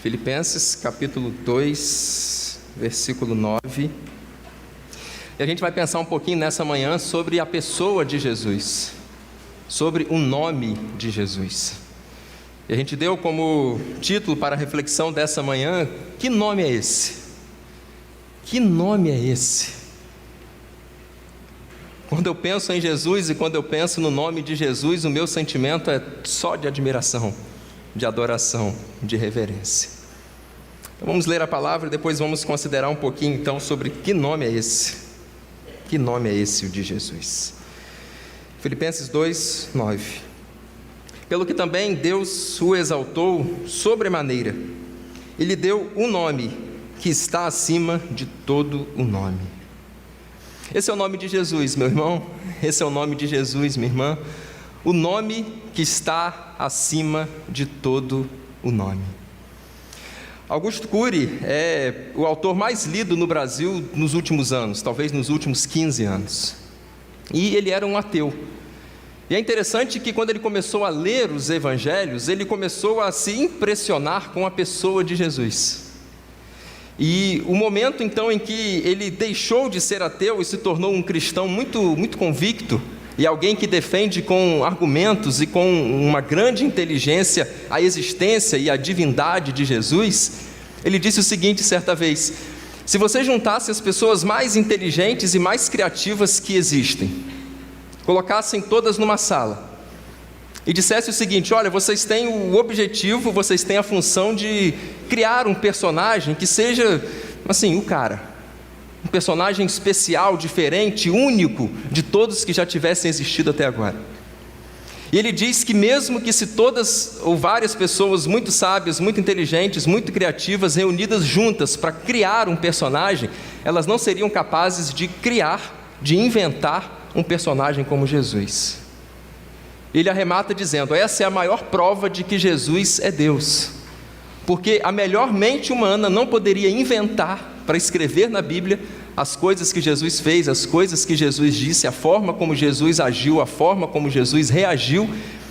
Filipenses capítulo 2, versículo 9. E a gente vai pensar um pouquinho nessa manhã sobre a pessoa de Jesus, sobre o nome de Jesus. E a gente deu como título para a reflexão dessa manhã: que nome é esse? Que nome é esse? Quando eu penso em Jesus e quando eu penso no nome de Jesus, o meu sentimento é só de admiração, de adoração, de reverência. Então vamos ler a palavra e depois vamos considerar um pouquinho então sobre que nome é esse. Que nome é esse, o de Jesus? Filipenses 2, 9. Pelo que também Deus o exaltou sobremaneira, e lhe deu um nome que está acima de todo o nome. Esse é o nome de Jesus, meu irmão. Esse é o nome de Jesus, minha irmã. O nome que está acima de todo o nome. Augusto Cury é o autor mais lido no Brasil nos últimos anos, talvez nos últimos 15 anos. E ele era um ateu. E é interessante que quando ele começou a ler os evangelhos, ele começou a se impressionar com a pessoa de Jesus. E o momento então em que ele deixou de ser ateu e se tornou um cristão muito convicto, e alguém que defende com argumentos e com uma grande inteligência a existência e a divindade de Jesus, ele disse o seguinte certa vez: se você juntasse as pessoas mais inteligentes e mais criativas que existem, colocassem todas numa sala e dissesse o seguinte: olha, vocês têm o objetivo, vocês têm a função de criar um personagem que seja, assim, o cara, um personagem especial, diferente, único de todos que já tivessem existido até agora. E ele diz que mesmo que se todas ou várias pessoas muito sábias, muito inteligentes, muito criativas, reunidas juntas para criar um personagem, elas não seriam capazes de criar, de inventar um personagem como Jesus. Ele arremata dizendo: essa é a maior prova de que Jesus é Deus, porque a melhor mente humana não poderia inventar para escrever na Bíblia as coisas que Jesus fez, as coisas que Jesus disse, a forma como Jesus agiu, a forma como Jesus reagiu.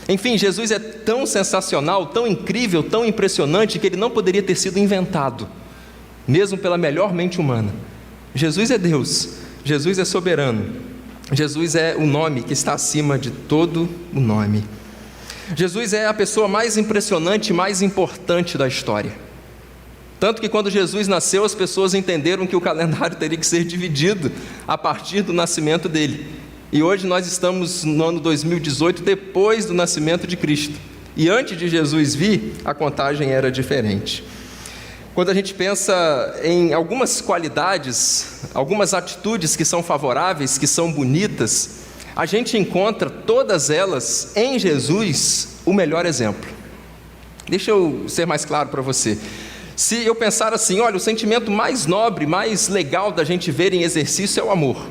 Enfim, Jesus é tão sensacional, tão incrível, tão impressionante, que ele não poderia ter sido inventado, mesmo pela melhor mente humana. Jesus é Deus, Jesus é soberano, Jesus é o nome que está acima de todo o nome. Jesus é a pessoa mais impressionante e mais importante da história. Tanto que quando Jesus nasceu, as pessoas entenderam que o calendário teria que ser dividido a partir do nascimento dele. E hoje nós estamos no ano 2018, depois do nascimento de Cristo. E antes de Jesus vir, a contagem era diferente. Quando a gente pensa em algumas qualidades, algumas atitudes que são favoráveis, que são bonitas, a gente encontra todas elas em Jesus o melhor exemplo. Deixa eu ser mais claro para você. Se eu pensar assim, olha, o sentimento mais nobre, mais legal da gente ver em exercício é o amor.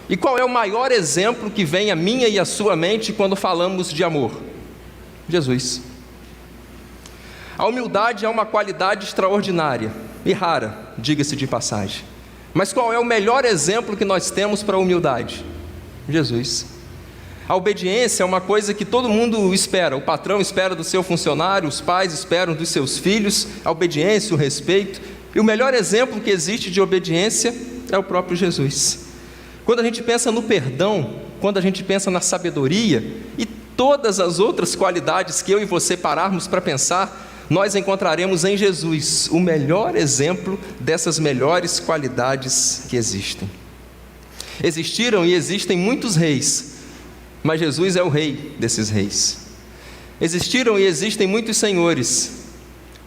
E qual é o maior exemplo que vem à minha e à sua mente quando falamos de amor? Jesus. A humildade é uma qualidade extraordinária e rara, diga-se de passagem. Mas qual é o melhor exemplo que nós temos para a humildade? Jesus. A obediência é uma coisa que todo mundo espera. O patrão espera do seu funcionário, os pais esperam dos seus filhos, a obediência, o respeito. E o melhor exemplo que existe de obediência é o próprio Jesus. Quando a gente pensa no perdão, quando a gente pensa na sabedoria e todas as outras qualidades que eu e você pararmos para pensar, nós encontraremos em Jesus o melhor exemplo dessas melhores qualidades que existem. Existiram e existem muitos reis, mas Jesus é o rei desses reis. Existiram e existem muitos senhores,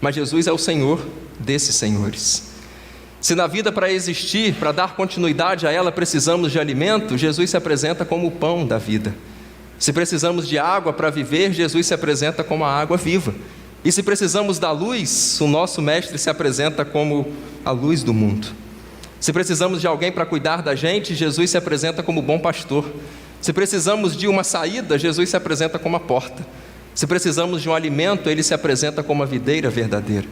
mas Jesus é o Senhor desses senhores. Se na vida, para existir, para dar continuidade a ela, precisamos de alimento, Jesus se apresenta como o pão da vida. Se precisamos de água para viver, Jesus se apresenta como a água viva. E se precisamos da luz, o nosso mestre se apresenta como a luz do mundo. Se precisamos de alguém para cuidar da gente, Jesus se apresenta como o bom pastor. Se precisamos de uma saída, Jesus se apresenta como a porta. Se precisamos de um alimento, ele se apresenta como a videira verdadeira.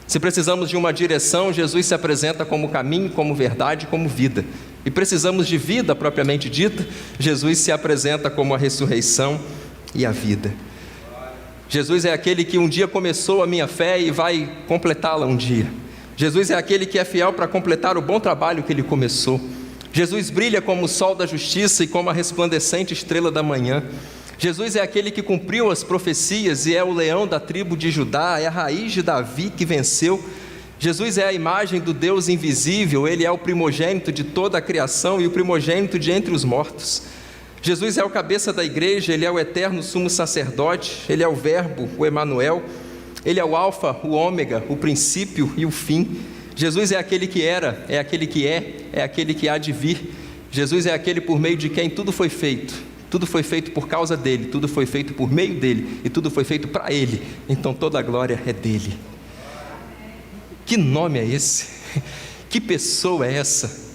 Se precisamos de uma direção, Jesus se apresenta como caminho, como verdade, como vida. E precisamos de vida propriamente dita, Jesus se apresenta como a ressurreição e a vida. Jesus é aquele que um dia começou a minha fé e vai completá-la um dia. Jesus é aquele que é fiel para completar o bom trabalho que Ele começou. Jesus brilha como o sol da justiça e como a resplandecente estrela da manhã. Jesus é aquele que cumpriu as profecias e é o leão da tribo de Judá, é a raiz de Davi que venceu. Jesus é a imagem do Deus invisível, Ele é o primogênito de toda a criação e o primogênito de entre os mortos. Jesus é o cabeça da igreja, Ele é o eterno sumo sacerdote, Ele é o verbo, o Emanuel, Ele é o alfa, o ômega, o princípio e o fim. Jesus é aquele que era, é aquele que é aquele que há de vir. Jesus é aquele por meio de quem tudo foi feito por causa dEle, tudo foi feito por meio dEle e tudo foi feito para Ele, então toda a glória é dEle. Que nome é esse? Que pessoa é essa?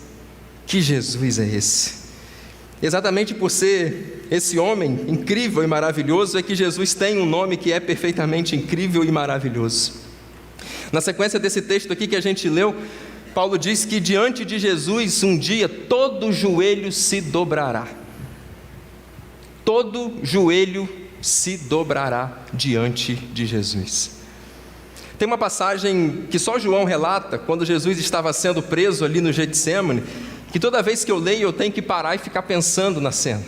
Que Jesus é esse? Exatamente por ser esse homem incrível e maravilhoso é que Jesus tem um nome que é perfeitamente incrível e maravilhoso. Na sequência desse texto aqui que a gente leu, Paulo diz que diante de Jesus um dia todo joelho se dobrará. Todo joelho se dobrará diante de Jesus. Tem uma passagem que só João relata, quando Jesus estava sendo preso ali no Getsêmani, que toda vez que eu leio eu tenho que parar e ficar pensando na cena.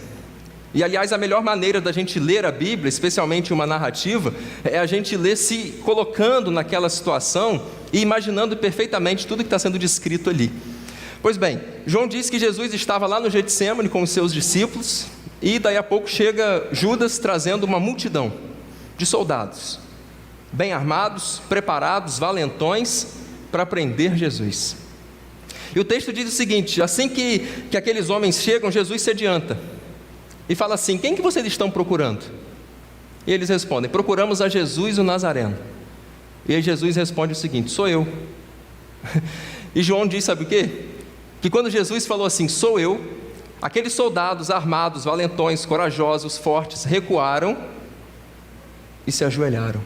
E aliás, a melhor maneira da gente ler a Bíblia, especialmente uma narrativa, é a gente ler se colocando naquela situação e imaginando perfeitamente tudo que está sendo descrito ali. Pois bem, João diz que Jesus estava lá no Getsêmani com os seus discípulos e daí a pouco chega Judas trazendo uma multidão de soldados, bem armados, preparados, valentões para prender Jesus. E o texto diz o seguinte: assim que aqueles homens chegam, Jesus se adianta e fala assim: quem que vocês estão procurando? E eles respondem: procuramos a Jesus o Nazareno. E aí Jesus responde o seguinte: sou eu. E João diz, sabe o quê? Que quando Jesus falou assim, sou eu, aqueles soldados armados, valentões, corajosos, fortes, recuaram e se ajoelharam.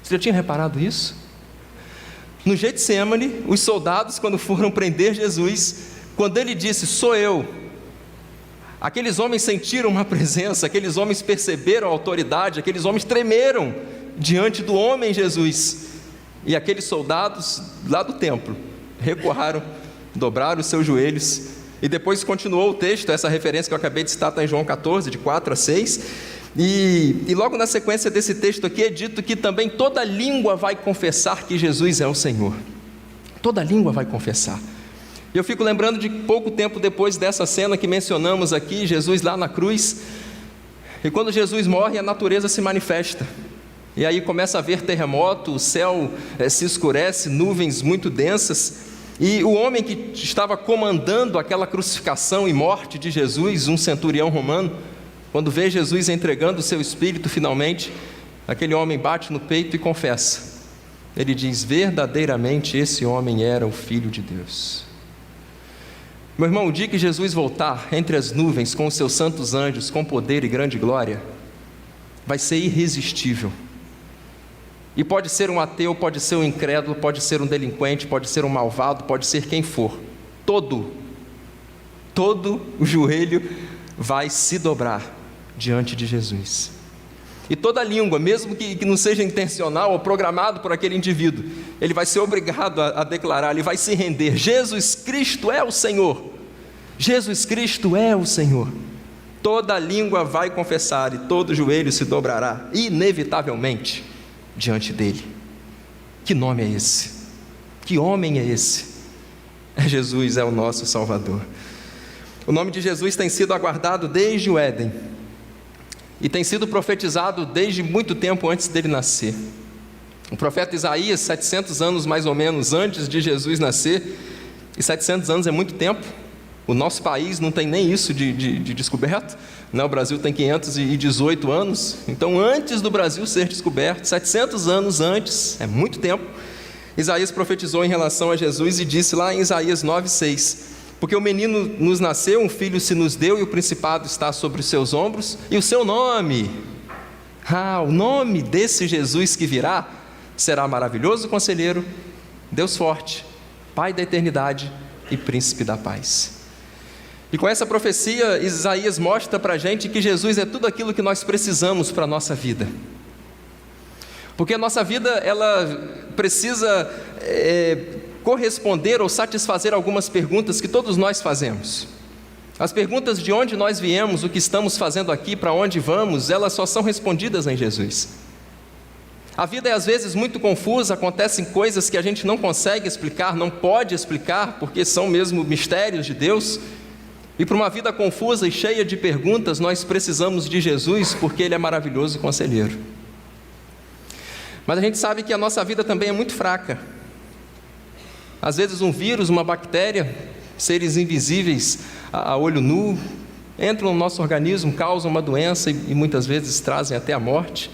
Você já tinha reparado isso? No Getsêmani, os soldados, quando foram prender Jesus, quando ele disse, sou eu, aqueles homens sentiram uma presença, aqueles homens perceberam a autoridade, aqueles homens tremeram diante do homem Jesus. E aqueles soldados lá do templo recuaram, dobraram os seus joelhos. E depois continuou o texto, essa referência que eu acabei de citar está em João 14, de 4 a 6. E logo na sequência desse texto aqui é dito que também toda língua vai confessar que Jesus é o Senhor. Toda língua vai confessar. E eu fico lembrando de pouco tempo depois dessa cena que mencionamos aqui, Jesus lá na cruz. E quando Jesus morre, a natureza se manifesta. E aí começa a haver terremoto, o céu se escurece, nuvens muito densas. E o homem que estava comandando aquela crucificação e morte de Jesus, um centurião romano, quando vê Jesus entregando o seu espírito finalmente, aquele homem bate no peito e confessa. Ele diz, verdadeiramente esse homem era o Filho de Deus. Meu irmão, o dia que Jesus voltar entre as nuvens com os seus santos anjos, com poder e grande glória, vai ser irresistível. E pode ser um ateu, pode ser um incrédulo, pode ser um delinquente, pode ser um malvado, pode ser quem for. Todo o joelho vai se dobrar diante de Jesus. E toda língua, mesmo que não seja intencional ou programado por aquele indivíduo, ele vai ser obrigado a declarar, ele vai se render. Jesus Cristo é o Senhor. Jesus Cristo é o Senhor. Toda língua vai confessar e todo joelho se dobrará, inevitavelmente, diante dele. Que nome é esse? Que homem é esse? Jesus é o nosso Salvador. O nome de Jesus tem sido aguardado desde o Éden e tem sido profetizado desde muito tempo antes dele nascer. O profeta Isaías, 700 anos mais ou menos antes de Jesus nascer, e 700 anos é muito tempo. O nosso país não tem nem isso de descoberto, né? O Brasil tem 518 anos, então antes do Brasil ser descoberto, 700 anos antes, é muito tempo, Isaías profetizou em relação a Jesus e disse lá em Isaías 9:6, porque o menino nos nasceu, um filho se nos deu e o principado está sobre os seus ombros, e o seu nome, o nome desse Jesus que virá, será maravilhoso conselheiro, Deus forte, Pai da eternidade e príncipe da paz. E com essa profecia, Isaías mostra para a gente que Jesus é tudo aquilo que nós precisamos para a nossa vida. Porque a nossa vida, ela precisa corresponder ou satisfazer algumas perguntas que todos nós fazemos. As perguntas de onde nós viemos, o que estamos fazendo aqui, para onde vamos, elas só são respondidas em Jesus. A vida é às vezes muito confusa, acontecem coisas que a gente não consegue explicar, não pode explicar, porque são mesmo mistérios de Deus. E para uma vida confusa e cheia de perguntas, nós precisamos de Jesus, porque Ele é maravilhoso conselheiro. Mas a gente sabe que a nossa vida também é muito fraca. Às vezes um vírus, uma bactéria, seres invisíveis a olho nu, entram no nosso organismo, causam uma doença e muitas vezes trazem até a morte.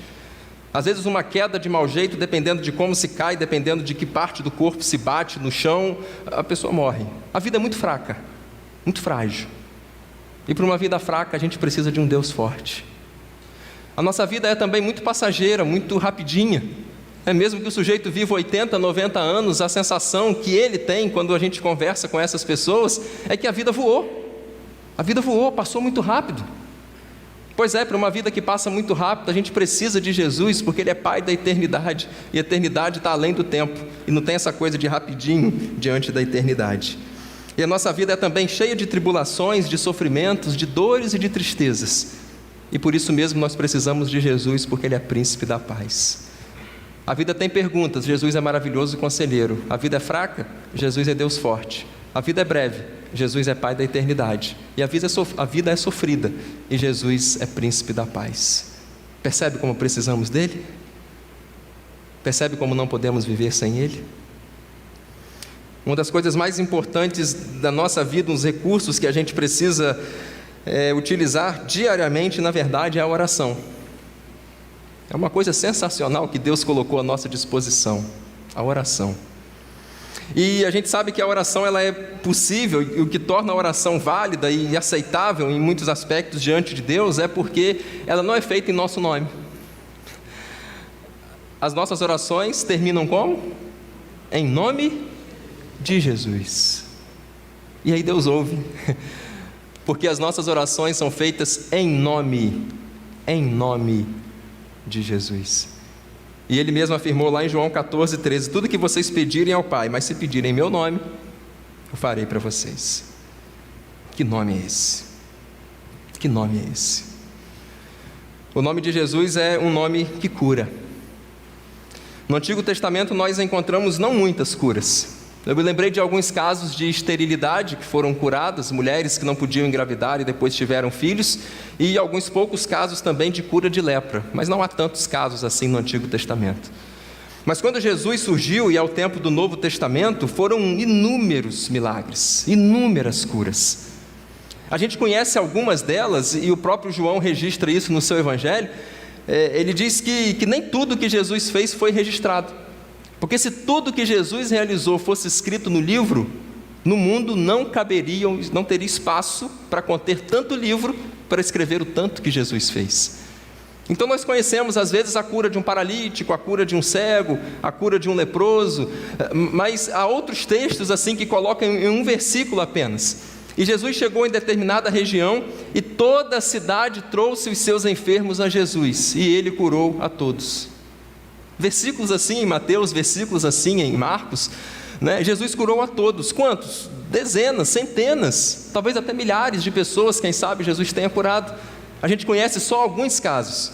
Às vezes uma queda de mau jeito, dependendo de como se cai, dependendo de que parte do corpo se bate no chão, a pessoa morre. A vida é muito fraca, muito frágil. E para uma vida fraca a gente precisa de um Deus forte. A nossa vida é também muito passageira, muito rapidinha. Mesmo que o sujeito viva 80, 90 anos, a sensação que ele tem quando a gente conversa com essas pessoas é que a vida voou. A vida voou, passou muito rápido. Pois é, para uma vida que passa muito rápido, a gente precisa de Jesus, porque Ele é Pai da eternidade. E a eternidade está além do tempo. E não tem essa coisa de rapidinho diante da eternidade. E a nossa vida é também cheia de tribulações, de sofrimentos, de dores e de tristezas. E por isso mesmo nós precisamos de Jesus, porque Ele é príncipe da paz. A vida tem perguntas, Jesus é maravilhoso conselheiro. A vida é fraca, Jesus é Deus forte. A vida é breve, Jesus é Pai da eternidade. E a vida é sofrida, e Jesus é príncipe da paz. Percebe como precisamos dEle? Percebe como não podemos viver sem Ele? Uma das coisas mais importantes da nossa vida, uns recursos que a gente precisa utilizar diariamente, na verdade, é a oração. É uma coisa sensacional que Deus colocou à nossa disposição, a oração. E a gente sabe que a oração ela é possível, e o que torna a oração válida e aceitável em muitos aspectos diante de Deus é porque ela não é feita em nosso nome. As nossas orações terminam como? Em nome de Jesus. E aí Deus ouve, porque as nossas orações são feitas em nome de Jesus. E Ele mesmo afirmou lá em João 14:13, tudo que vocês pedirem ao Pai, mas se pedirem em meu nome, eu farei para vocês. Que nome é esse? Que nome é esse? O nome de Jesus é um nome que cura. No Antigo Testamento nós encontramos não muitas curas. Eu me lembrei de alguns casos de esterilidade que foram curadas, mulheres que não podiam engravidar e depois tiveram filhos, e alguns poucos casos também de cura de lepra, mas não há tantos casos assim no Antigo Testamento. Mas quando Jesus surgiu e ao tempo do Novo Testamento, foram inúmeros milagres, inúmeras curas. A gente conhece algumas delas, e o próprio João registra isso no seu Evangelho. Ele diz que nem tudo que Jesus fez foi registrado. Porque se tudo que Jesus realizou fosse escrito no livro, no mundo não teria espaço para conter tanto livro para escrever o tanto que Jesus fez. Então nós conhecemos às vezes a cura de um paralítico, a cura de um cego, a cura de um leproso, mas há outros textos assim que colocam em um versículo apenas. E Jesus chegou em determinada região e toda a cidade trouxe os seus enfermos a Jesus e Ele curou a todos. Versículos assim em Mateus, versículos assim em Marcos, né? Jesus curou a todos. Quantos? Dezenas, centenas, talvez até milhares de pessoas, quem sabe Jesus tenha curado. A gente conhece só alguns casos.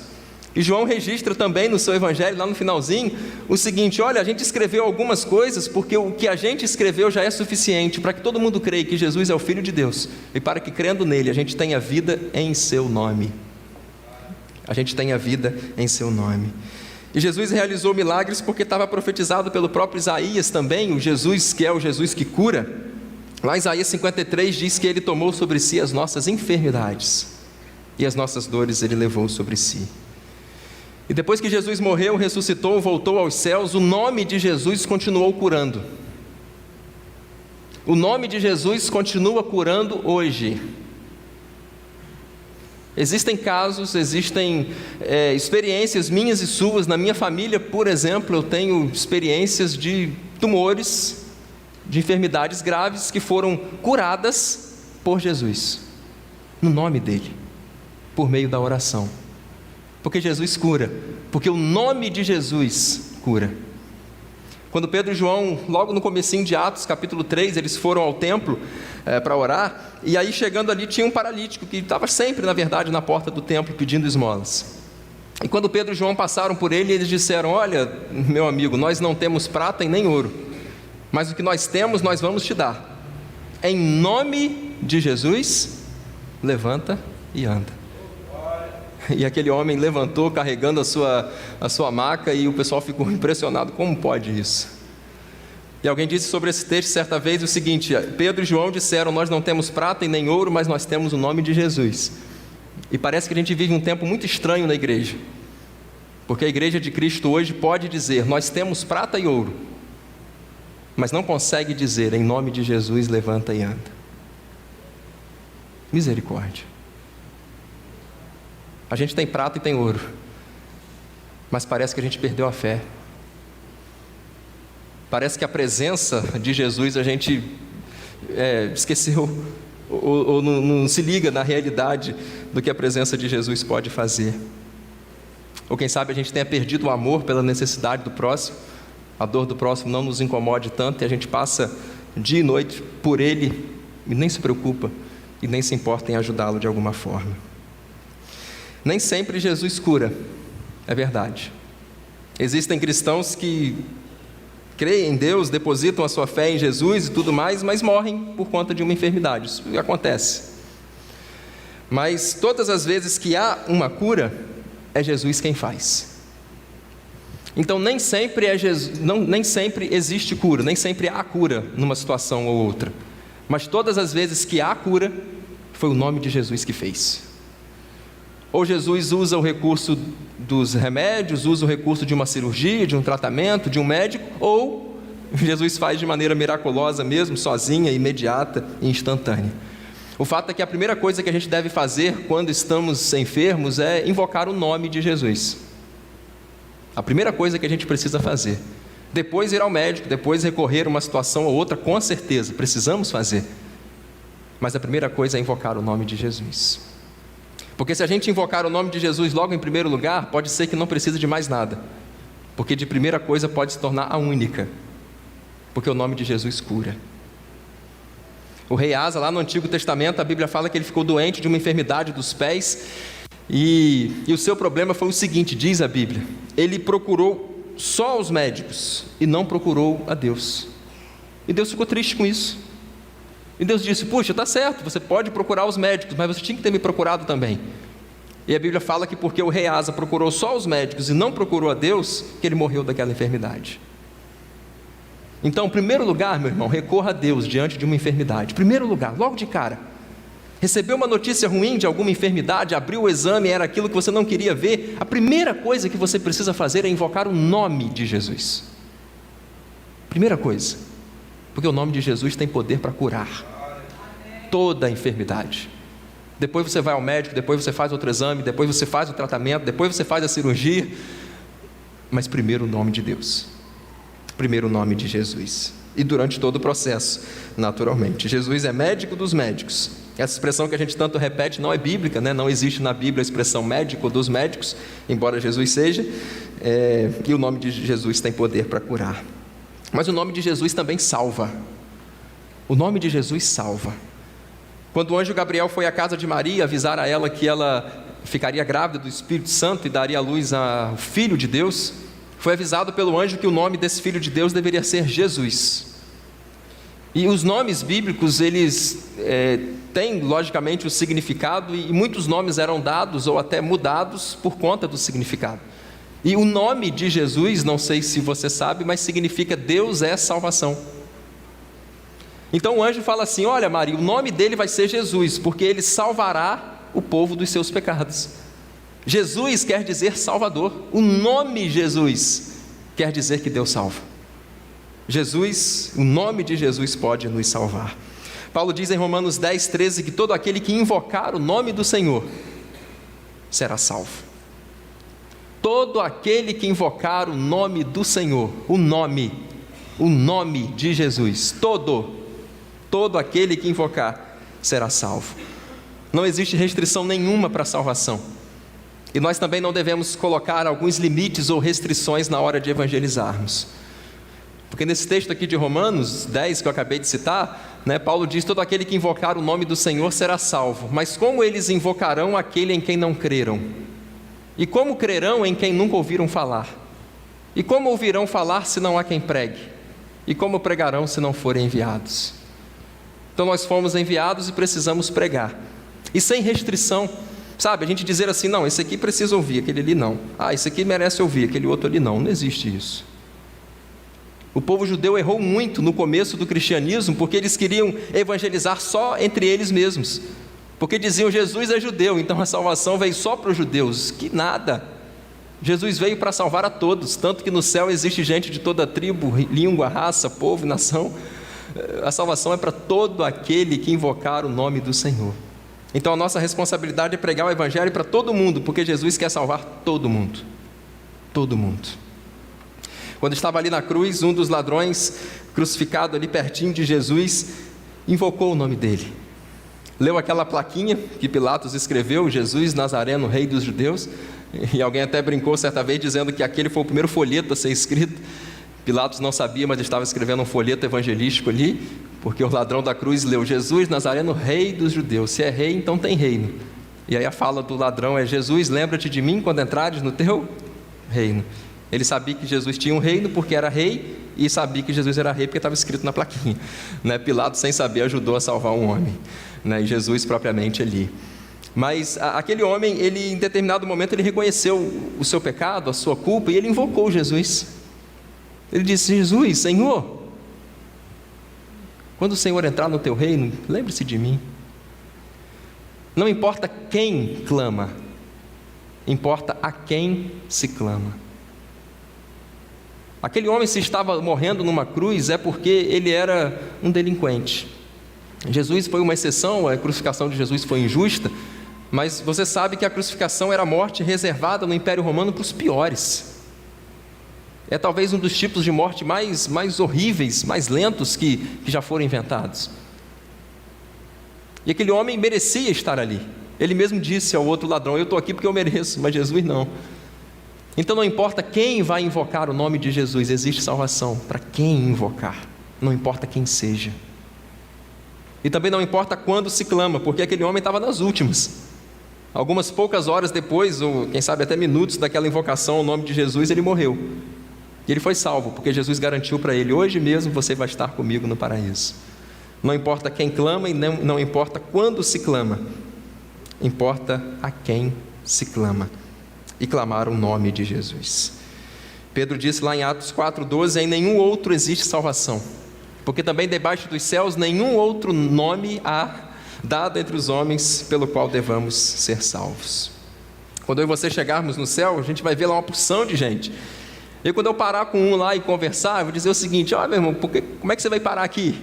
E João registra também no seu Evangelho, lá no finalzinho, o seguinte: olha, a gente escreveu algumas coisas porque o que a gente escreveu já é suficiente para que todo mundo creia que Jesus é o Filho de Deus e para que, crendo nele, a gente tenha vida em seu nome. A gente tenha vida em seu nome. E Jesus realizou milagres porque estava profetizado pelo próprio Isaías também, o Jesus que é o Jesus que cura. Lá em Isaías 53 diz que Ele tomou sobre si as nossas enfermidades e as nossas dores Ele levou sobre si. E depois que Jesus morreu, ressuscitou, voltou aos céus, o nome de Jesus continuou curando. O nome de Jesus continua curando hoje. Existem casos, existem experiências minhas e suas. Na minha família, por exemplo, eu tenho experiências de tumores, de enfermidades graves que foram curadas por Jesus, no nome dele, por meio da oração. Porque Jesus cura, porque o nome de Jesus cura. Quando Pedro e João, logo no comecinho de Atos, capítulo 3, eles foram ao templo para orar, e aí chegando ali tinha um paralítico, que estava sempre, na verdade, na porta do templo pedindo esmolas. E quando Pedro e João passaram por ele, eles disseram: olha, meu amigo, nós não temos prata e nem ouro, mas o que nós temos, nós vamos te dar. Em nome de Jesus, levanta e anda. E aquele homem levantou carregando a sua maca, e o pessoal ficou impressionado: como pode isso? E alguém disse sobre esse texto certa vez o seguinte: Pedro e João disseram: nós não temos prata e nem ouro, mas nós temos o nome de Jesus. E parece que a gente vive um tempo muito estranho na igreja, porque a igreja de Cristo hoje pode dizer: nós temos prata e ouro, mas não consegue dizer: em nome de Jesus, levanta e anda. Misericórdia. A gente tem prata e tem ouro, mas parece que a gente perdeu a fé. Parece que a presença de Jesus a gente esqueceu, ou não se liga na realidade do que a presença de Jesus pode fazer. Ou quem sabe a gente tenha perdido o amor pela necessidade do próximo, a dor do próximo não nos incomode tanto, e a gente passa dia e noite por ele e nem se preocupa e nem se importa em ajudá-lo de alguma forma. Nem sempre Jesus cura, é verdade. Existem cristãos que creem em Deus, depositam a sua fé em Jesus e tudo mais, mas morrem por conta de uma enfermidade. Isso acontece. Mas todas as vezes que há uma cura, é Jesus quem faz. Então nem sempre existe cura, nem sempre há cura numa situação ou outra. Mas todas as vezes que há cura, foi o nome de Jesus que fez. Ou Jesus usa o recurso dos remédios, usa o recurso de uma cirurgia, de um tratamento, de um médico, ou Jesus faz de maneira miraculosa mesmo, sozinha, imediata e instantânea. O fato é que a primeira coisa que a gente deve fazer quando estamos enfermos é invocar o nome de Jesus. A primeira coisa que a gente precisa fazer. Depois ir ao médico, depois recorrer a uma situação ou outra, com certeza, precisamos fazer. Mas a primeira coisa é invocar o nome de Jesus. Porque se a gente invocar o nome de Jesus logo em primeiro lugar, pode ser que não precise de mais nada. Porque de primeira coisa pode se tornar a única. Porque o nome de Jesus cura. O rei Asa, lá no Antigo Testamento, a Bíblia fala que ele ficou doente de uma enfermidade dos pés. E o seu problema foi o seguinte, diz a Bíblia: ele procurou só os médicos e não procurou a Deus. E Deus ficou triste com isso. E Deus disse: puxa, está certo, você pode procurar os médicos, mas você tinha que ter me procurado também. E a Bíblia fala que porque o rei Asa procurou só os médicos e não procurou a Deus, que ele morreu daquela enfermidade. Então, em primeiro lugar, meu irmão, recorra a Deus diante de uma enfermidade. Primeiro lugar, logo de cara. Recebeu uma notícia ruim de alguma enfermidade, abriu o exame, era aquilo que você não queria ver. A primeira coisa que você precisa fazer é invocar o nome de Jesus. Primeira coisa. Porque o nome de Jesus tem poder para curar toda a enfermidade. Depois você vai ao médico, depois você faz outro exame, depois você faz o tratamento, depois você faz a cirurgia. Mas primeiro o nome de Deus. Primeiro o nome de Jesus. E durante todo o processo, naturalmente. Jesus é médico dos médicos. Essa expressão que a gente tanto repete não é bíblica, né? Não existe na Bíblia a expressão médico dos médicos, embora Jesus seja. E o nome de Jesus tem poder para curar. Mas o nome de Jesus também salva. O nome de Jesus salva. Quando o anjo Gabriel foi à casa de Maria avisar a ela que ela ficaria grávida do Espírito Santo e daria à luz ao Filho de Deus, foi avisado pelo anjo que o nome desse Filho de Deus deveria ser Jesus. E os nomes bíblicos, eles têm logicamente o significado, e muitos nomes eram dados ou até mudados por conta do significado. E o nome de Jesus, não sei se você sabe, mas significa Deus é salvação. Então o anjo fala assim: olha Maria, o nome dele vai ser Jesus, porque ele salvará o povo dos seus pecados. Jesus quer dizer Salvador. O nome Jesus quer dizer que Deus salva. Jesus, o nome de Jesus pode nos salvar. Paulo diz em Romanos 10:13 que todo aquele que invocar o nome do Senhor será salvo. Todo aquele que invocar o nome do Senhor, o nome de Jesus, todo aquele que invocar será salvo. Não existe restrição nenhuma para a salvação. E nós também não devemos colocar alguns limites ou restrições na hora de evangelizarmos. Porque nesse texto aqui de Romanos 10, que eu acabei de citar, Paulo diz: todo aquele que invocar o nome do Senhor será salvo. Mas como eles invocarão aquele em quem não creram? E como crerão em quem nunca ouviram falar? E como ouvirão falar se não há quem pregue? E como pregarão se não forem enviados? Então nós fomos enviados e precisamos pregar. E sem restrição, sabe? A gente dizer assim: não, esse aqui precisa ouvir, aquele ali não. Esse aqui merece ouvir, aquele outro ali não. Não existe isso. O povo judeu errou muito no começo do cristianismo, porque eles queriam evangelizar só entre eles mesmos. Porque diziam: Jesus é judeu, então a salvação veio só para os judeus. Que nada! Jesus veio para salvar a todos, tanto que no céu existe gente de toda tribo, língua, raça, povo e nação. A salvação é para todo aquele que invocar o nome do Senhor. Então a nossa responsabilidade é pregar o evangelho para todo mundo, porque Jesus quer salvar todo mundo. Todo mundo. Quando estava ali na cruz, um dos ladrões, crucificado ali pertinho de Jesus, invocou o nome dele. Leu aquela plaquinha que Pilatos escreveu: Jesus Nazareno, Rei dos Judeus. E alguém até brincou certa vez dizendo que aquele foi o primeiro folheto a ser escrito. Pilatos não sabia, mas estava escrevendo um folheto evangelístico ali, porque o ladrão da cruz leu: Jesus Nazareno, Rei dos Judeus. Se é rei, então tem reino. E aí a fala do ladrão é: Jesus, lembra-te de mim quando entrares no teu reino. Ele sabia que Jesus tinha um reino porque era rei, e sabia que Jesus era rei porque estava escrito na plaquinha. Pilatos, sem saber, ajudou a salvar um homem, e Jesus propriamente ali. Mas aquele homem, ele, em determinado momento, ele reconheceu o seu pecado, a sua culpa, e ele invocou Jesus. Ele disse: Jesus, Senhor, quando o Senhor entrar no teu reino, lembre-se de mim. Não importa quem clama, importa a quem se clama. Aquele homem, se estava morrendo numa cruz, é porque ele era um delinquente. Jesus foi uma exceção, a crucificação de Jesus foi injusta, mas você sabe que a crucificação era a morte reservada no Império Romano para os piores. É talvez um dos tipos de morte mais horríveis, mais lentos que já foram inventados. E aquele homem merecia estar ali. Ele mesmo disse ao outro ladrão: eu estou aqui porque eu mereço, mas Jesus não. Então não importa quem vai invocar o nome de Jesus, existe salvação para quem invocar, não importa quem seja. E também não importa quando se clama, porque aquele homem estava nas últimas. Algumas poucas horas depois, ou quem sabe até minutos daquela invocação ao nome de Jesus, ele morreu. E ele foi salvo, porque Jesus garantiu para ele: hoje mesmo você vai estar comigo no paraíso. Não importa quem clama e não importa quando se clama, importa a quem se clama. E clamar o nome de Jesus. Pedro disse lá em Atos 4,12: em nenhum outro existe salvação, porque também debaixo dos céus nenhum outro nome há dado entre os homens pelo qual devamos ser salvos. Quando eu e você chegarmos no céu, a gente vai ver lá uma porção de gente. E quando eu parar com um lá e conversar, eu vou dizer o seguinte: olha, meu irmão, como é que você vai parar aqui?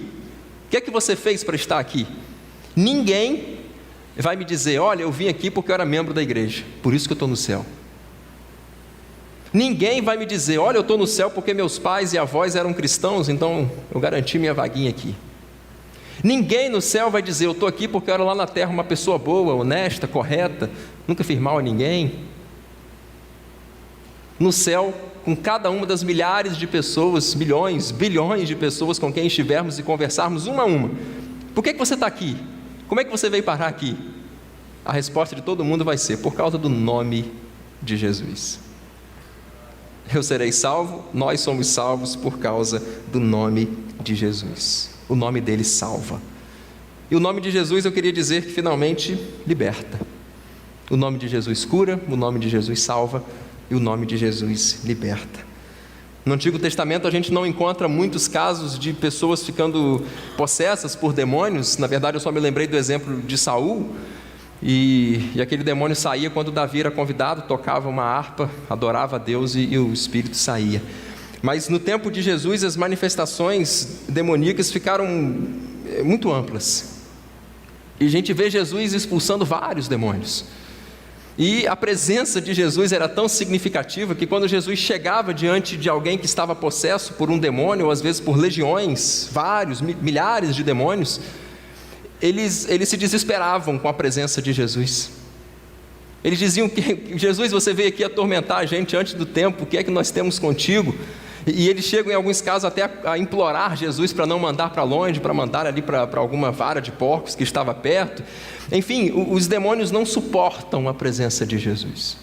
O que é que você fez para estar aqui? Ninguém vai me dizer: olha, eu vim aqui porque eu era membro da igreja, por isso que eu estou no céu. Ninguém vai me dizer: olha, eu estou no céu porque meus pais e avós eram cristãos, então eu garanti minha vaguinha aqui. Ninguém no céu vai dizer: eu estou aqui porque eu era lá na terra uma pessoa boa, honesta, correta, nunca fiz mal a ninguém. No céu, com cada uma das milhares de pessoas, milhões, bilhões de pessoas com quem estivermos e conversarmos uma a uma: por que você está aqui? Como é que você veio parar aqui? A resposta de todo mundo vai ser: por causa do nome de Jesus. Eu serei salvo, nós somos salvos por causa do nome de Jesus. O nome dele salva. E o nome de Jesus, eu queria dizer que finalmente liberta. O nome de Jesus cura, o nome de Jesus salva e o nome de Jesus liberta. No Antigo Testamento a gente não encontra muitos casos de pessoas ficando possessas por demônios. Na verdade, eu só me lembrei do exemplo de Saul. E aquele demônio saía quando Davi era convidado, tocava uma harpa, adorava a Deus e o espírito saía. Mas no tempo de Jesus as manifestações demoníacas ficaram muito amplas. E a gente vê Jesus expulsando vários demônios. E a presença de Jesus era tão significativa que quando Jesus chegava diante de alguém que estava possesso por um demônio, ou às vezes por legiões, vários, milhares de demônios, eles se desesperavam com a presença de Jesus. Eles diziam que, Jesus, você veio aqui atormentar a gente antes do tempo, o que é que nós temos contigo? E eles chegam em alguns casos até a implorar Jesus para não mandar para longe, para mandar ali para alguma vara de porcos que estava perto. Enfim, os demônios não suportam a presença de Jesus.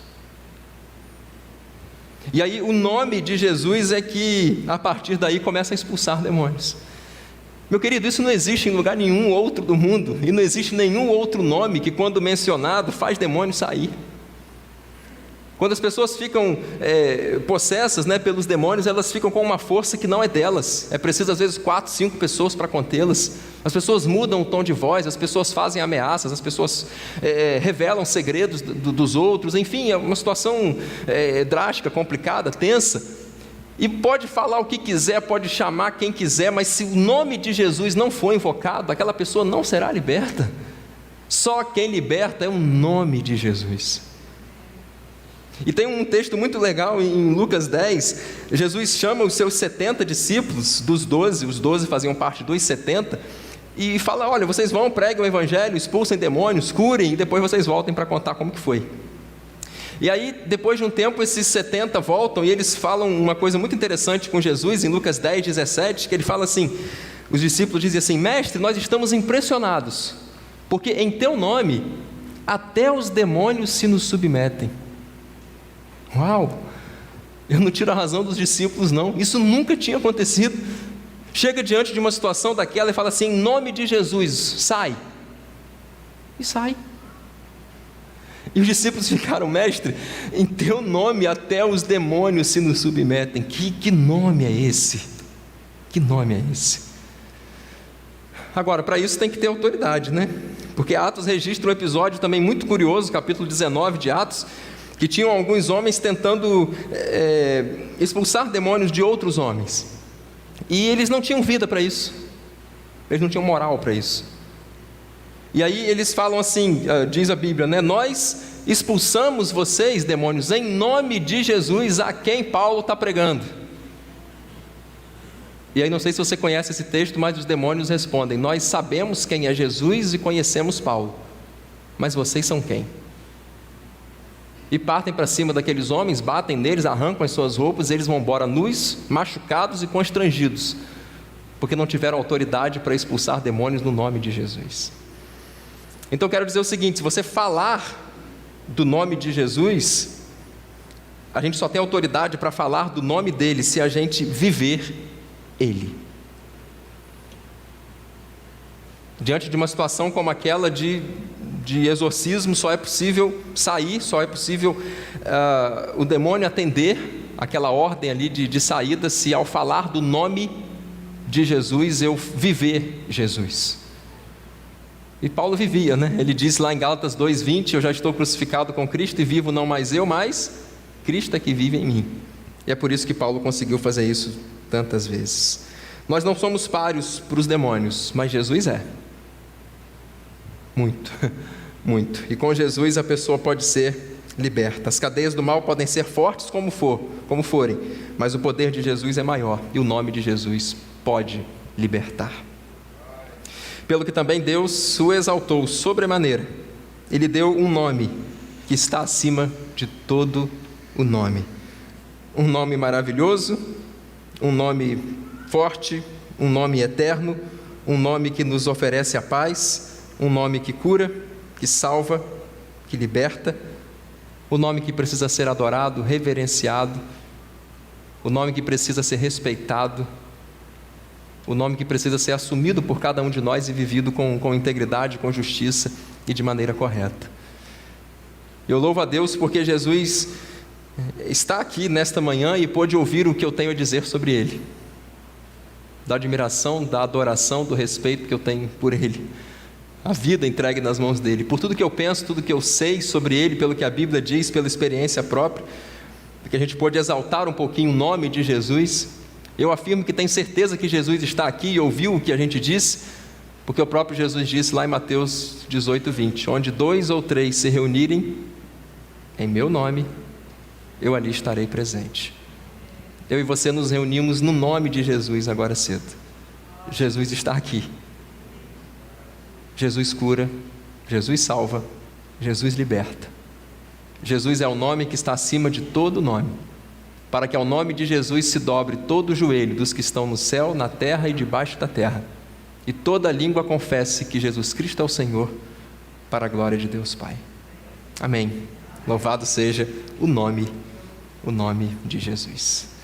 E aí o nome de Jesus é que a partir daí começa a expulsar demônios. Meu querido, isso não existe em lugar nenhum outro do mundo, e não existe nenhum outro nome que, quando mencionado, faz demônio sair. Quando as pessoas ficam possessas, né, pelos demônios, elas ficam com uma força que não é delas. É preciso às vezes 4, 5 pessoas para contê-las. As pessoas mudam o tom de voz, as pessoas fazem ameaças, as pessoas revelam segredos dos outros. Enfim, é uma situação drástica, complicada, tensa. E pode falar o que quiser, pode chamar quem quiser, mas se o nome de Jesus não for invocado, aquela pessoa não será liberta. Só quem liberta é o nome de Jesus. E tem um texto muito legal em Lucas 10, Jesus chama os seus 70 discípulos, dos 12, os 12 faziam parte dos 70, e fala, olha, vocês vão, preguem o evangelho, expulsem demônios, curem, e depois vocês voltem para contar como que foi. E aí, depois de um tempo, esses 70 voltam e eles falam uma coisa muito interessante com Jesus, em Lucas 10, 17, que ele fala assim, os discípulos dizem assim, mestre, nós estamos impressionados, porque em teu nome, até os demônios se nos submetem. Uau! Eu não tiro a razão dos discípulos não, isso nunca tinha acontecido. Chega diante de uma situação daquela e fala assim, em nome de Jesus, sai. E sai. E os discípulos ficaram, mestre, em teu nome até os demônios se nos submetem. Que nome é esse? Que nome é esse? Agora, para isso tem que ter autoridade, né? Porque Atos registra um episódio também muito curioso, capítulo 19 de Atos, que tinham alguns homens tentando expulsar demônios de outros homens. E eles não tinham vida para isso. Eles não tinham moral para isso. E aí eles falam assim, diz a Bíblia, né? Nós expulsamos vocês, demônios, em nome de Jesus, a quem Paulo está pregando. E aí não sei se você conhece esse texto, mas os demônios respondem, nós sabemos quem é Jesus e conhecemos Paulo, mas vocês são quem? E partem para cima daqueles homens, batem neles, arrancam as suas roupas, e eles vão embora nus, machucados e constrangidos, porque não tiveram autoridade para expulsar demônios no nome de Jesus. Então eu quero dizer o seguinte, se você falar do nome de Jesus, a gente só tem autoridade para falar do nome dele se a gente viver ele. Diante de uma situação como aquela de exorcismo, só é possível sair, só é possível o demônio atender aquela ordem ali de saída, se ao falar do nome de Jesus eu viver Jesus. E Paulo vivia, né? Ele diz lá em Gálatas 2:20, eu já estou crucificado com Cristo e vivo não mais eu, mas Cristo é que vive em mim. E é por isso que Paulo conseguiu fazer isso tantas vezes. Nós não somos pários para os demônios, mas Jesus é. Muito, muito. E com Jesus a pessoa pode ser liberta. As cadeias do mal podem ser fortes como forem, mas o poder de Jesus é maior e o nome de Jesus pode libertar. Pelo que também Deus o exaltou sobremaneira, Ele deu um nome que está acima de todo o nome. Um nome maravilhoso, um nome forte, um nome eterno, um nome que nos oferece a paz, um nome que cura, que salva, que liberta, o nome que precisa ser adorado, reverenciado, o nome que precisa ser respeitado, o nome que precisa ser assumido por cada um de nós e vivido com integridade, com justiça e de maneira correta. Eu louvo a Deus porque Jesus está aqui nesta manhã e pôde ouvir o que eu tenho a dizer sobre Ele, da admiração, da adoração, do respeito que eu tenho por Ele, a vida entregue nas mãos dEle, por tudo que eu penso, tudo que eu sei sobre Ele, pelo que a Bíblia diz, pela experiência própria, porque a gente pôde exaltar um pouquinho o nome de Jesus. Eu afirmo que tenho certeza que Jesus está aqui e ouviu o que a gente disse, porque o próprio Jesus disse lá em Mateus 18:20, onde 2 ou 3 se reunirem em meu nome, eu ali estarei presente. Eu e você nos reunimos no nome de Jesus agora cedo. Jesus está aqui. Jesus cura, Jesus salva, Jesus liberta. Jesus é o nome que está acima de todo nome, para que ao nome de Jesus se dobre todo o joelho dos que estão no céu, na terra e debaixo da terra, e toda língua confesse que Jesus Cristo é o Senhor, para a glória de Deus Pai. Amém. Louvado seja o nome de Jesus.